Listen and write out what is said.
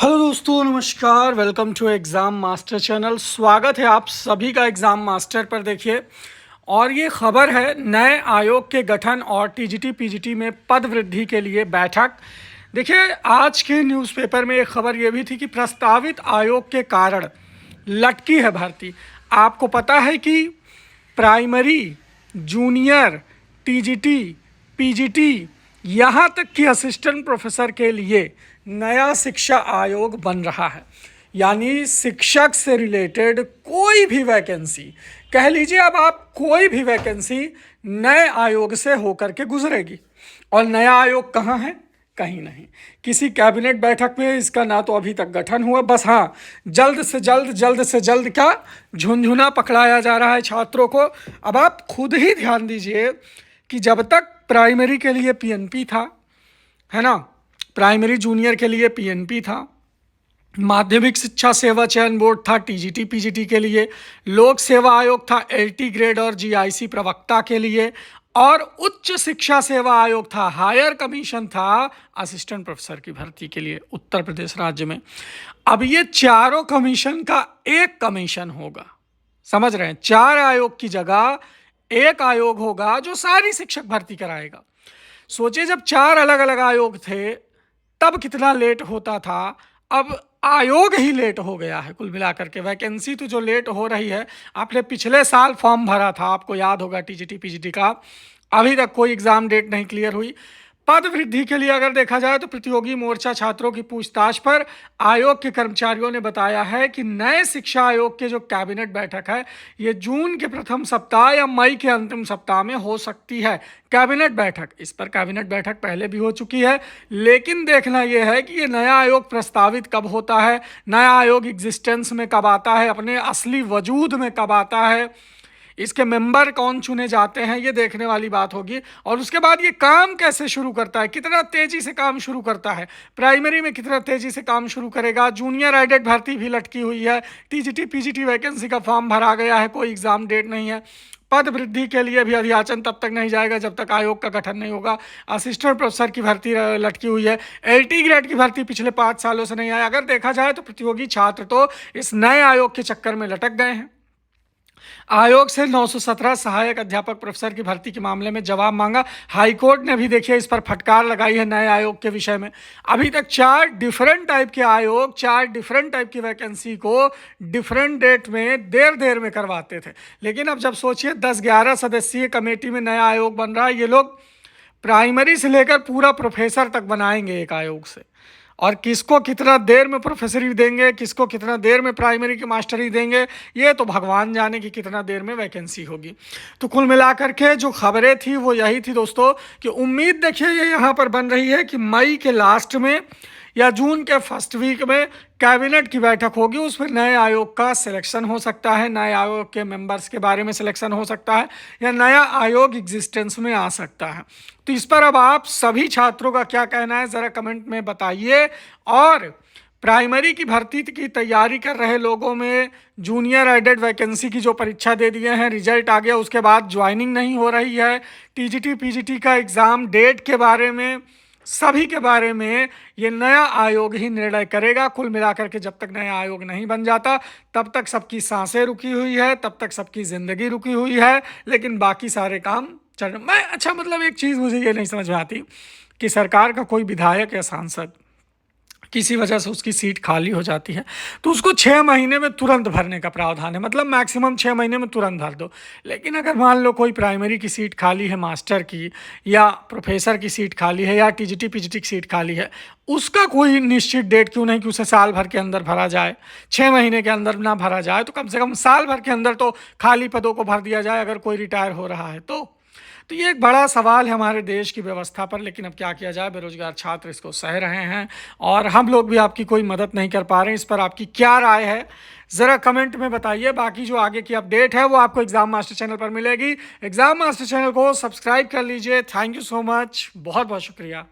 Hello दोस्तों, नमस्कार। Welcome to exam master channel. स्वागत है आप सभी का एग्ज़ाम मास्टर पर। देखिए, और ये खबर है नए आयोग के गठन और टीजीटी पीजीटी में पद वृद्धि के लिए बैठक। देखिए, आज के न्यूज़पेपर में एक खबर ये भी थी कि प्रस्तावित आयोग के कारण लटकी है भर्ती। आपको पता है कि प्राइमरी, जूनियर, टीजीटी, पीजीटी, यहाँ तक कि असिस्टेंट प्रोफेसर के लिए नया शिक्षा आयोग बन रहा है। यानी शिक्षक से रिलेटेड कोई भी वैकेंसी, कह लीजिए अब आप कोई भी वैकेंसी नए आयोग से होकर के गुजरेगी। और नया आयोग कहाँ है? कहीं नहीं, किसी कैबिनेट बैठक में इसका ना तो अभी तक गठन हुआ। बस हाँ, जल्द से जल्द क्या झुनझुना पकड़ाया जा रहा है छात्रों को। अब आप खुद ही ध्यान दीजिए कि जब तक प्राइमरी के लिए पीएनपी था, है ना, प्राइमरी जूनियर के लिए पीएनपी था, माध्यमिक शिक्षा सेवा चयन बोर्ड था टीजीटी पीजीटी के लिए, लोक सेवा आयोग था एलटी ग्रेड और जीआईसी प्रवक्ता के लिए, और उच्च शिक्षा सेवा आयोग था, हायर कमीशन था असिस्टेंट प्रोफेसर की भर्ती के लिए उत्तर प्रदेश राज्य में। अब ये चारों कमीशन का एक कमीशन होगा। समझ रहे हैं? 4 आयोग की जगह एक आयोग होगा जो सारी शिक्षक भर्ती कराएगा। सोचिए, जब 4 अलग अलग आयोग थे तब कितना लेट होता था, अब आयोग ही लेट हो गया है। कुल मिलाकर के वैकेंसी तो जो लेट हो रही है, आपने पिछले साल फॉर्म भरा था, आपको याद होगा टीजीटी पीजीटी का, अभी तक कोई एग्ज़ाम डेट नहीं क्लियर हुई। पद वृद्धि के लिए अगर देखा जाए तो प्रतियोगी मोर्चा छात्रों की पूछताछ पर आयोग के कर्मचारियों ने बताया है कि नए शिक्षा आयोग के जो कैबिनेट बैठक है, ये जून के प्रथम सप्ताह या मई के अंतिम सप्ताह में हो सकती है। कैबिनेट बैठक, इस पर कैबिनेट बैठक पहले भी हो चुकी है, लेकिन देखना यह है कि ये नया आयोग प्रस्तावित कब होता है, नया आयोग एग्जिस्टेंस में कब आता है, अपने असली वजूद में कब आता है, इसके मेंबर कौन चुने जाते हैं, ये देखने वाली बात होगी। और उसके बाद ये काम कैसे शुरू करता है, कितना तेजी से काम शुरू करता है, प्राइमरी में कितना तेजी से काम शुरू करेगा। जूनियर एडेड भर्ती भी लटकी हुई है, टीजीटी पीजीटी वैकेंसी का फॉर्म भरा गया है, कोई एग्जाम डेट नहीं है। पद वृद्धि के लिए भी अभियाचन तब तक नहीं जाएगा जब तक आयोग का गठन नहीं होगा। असिस्टेंट प्रोफेसर की भर्ती लटकी हुई है, एलटी ग्रेड की भर्ती पिछले 5 सालों से नहीं आई। अगर देखा जाए तो प्रतियोगी छात्र तो इस नए आयोग के चक्कर में लटक गए हैं। आयोग से 917 सहायक अध्यापक प्रोफेसर की भर्ती के मामले में जवाब मांगा। हाईकोर्ट ने भी देखिए इस पर फटकार लगाई है नए आयोग के विषय में। अभी तक 4 डिफरेंट टाइप के आयोग 4 डिफरेंट टाइप की वैकेंसी को डिफरेंट डेट में देर में करवाते थे, लेकिन अब जब सोचिए 10-11 सदस्यीय कमेटी में नया आयोग बन रहा है, ये लोग प्राइमरी से लेकर पूरा प्रोफेसर तक बनाएंगे एक आयोग से। और किसको कितना देर में प्रोफेसरी देंगे, किसको कितना देर में प्राइमरी की मास्टरी देंगे, ये तो भगवान जाने कि कितना देर में वैकेंसी होगी। तो कुल मिलाकर के जो खबरें थी वो यही थी दोस्तों, कि उम्मीद देखिए ये यहाँ पर बन रही है कि मई के लास्ट में या जून के फर्स्ट वीक में कैबिनेट की बैठक होगी, उसमें नए आयोग का सिलेक्शन हो सकता है, नए आयोग के मेंबर्स के बारे में सिलेक्शन हो सकता है, या नया आयोग एग्जिस्टेंस में आ सकता है। तो इस पर अब आप सभी छात्रों का क्या कहना है, ज़रा कमेंट में बताइए। और प्राइमरी की भर्ती की तैयारी कर रहे लोगों में जूनियर एडेड वैकेंसी की जो परीक्षा दे दिए हैं, रिजल्ट आ गया, उसके बाद ज्वाइनिंग नहीं हो रही है, टीजीटी पीजीटी का एग्ज़ाम डेट के बारे में, सभी के बारे में ये नया आयोग ही निर्णय करेगा। कुल मिलाकर के जब तक नया आयोग नहीं बन जाता तब तक सबकी सांसें रुकी हुई है, तब तक सबकी ज़िंदगी रुकी हुई है, लेकिन बाकी सारे काम चल रहे। मैं अच्छा मतलब एक चीज़ मुझे ये नहीं समझ में आती कि सरकार का कोई विधायक या सांसद किसी वजह से उसकी सीट खाली हो जाती है तो उसको 6 महीने में तुरंत भरने का प्रावधान है, मतलब मैक्सिमम 6 महीने में तुरंत भर दो। लेकिन अगर मान लो कोई प्राइमरी की सीट खाली है, मास्टर की या प्रोफेसर की सीट खाली है, या टीजीटी पीजीटी की सीट खाली है, उसका कोई निश्चित डेट क्यों नहीं कि उसे साल भर के अंदर भरा जाए, 6 महीने के अंदर ना भरा जाए तो कम से कम साल भर के अंदर तो खाली पदों को भर दिया जाए अगर कोई रिटायर हो रहा है तो ये एक बड़ा सवाल है हमारे देश की व्यवस्था पर। लेकिन अब क्या किया जाए, बेरोजगार छात्र इसको सह रहे हैं और हम लोग भी आपकी कोई मदद नहीं कर पा रहे हैं। इस पर आपकी क्या राय है, ज़रा कमेंट में बताइए। बाकी जो आगे की अपडेट है वो आपको एग्ज़ाम मास्टर चैनल पर मिलेगी। एग्ज़ाम मास्टर चैनल को सब्सक्राइब कर लीजिए। थैंक यू सो मच, बहुत बहुत शुक्रिया।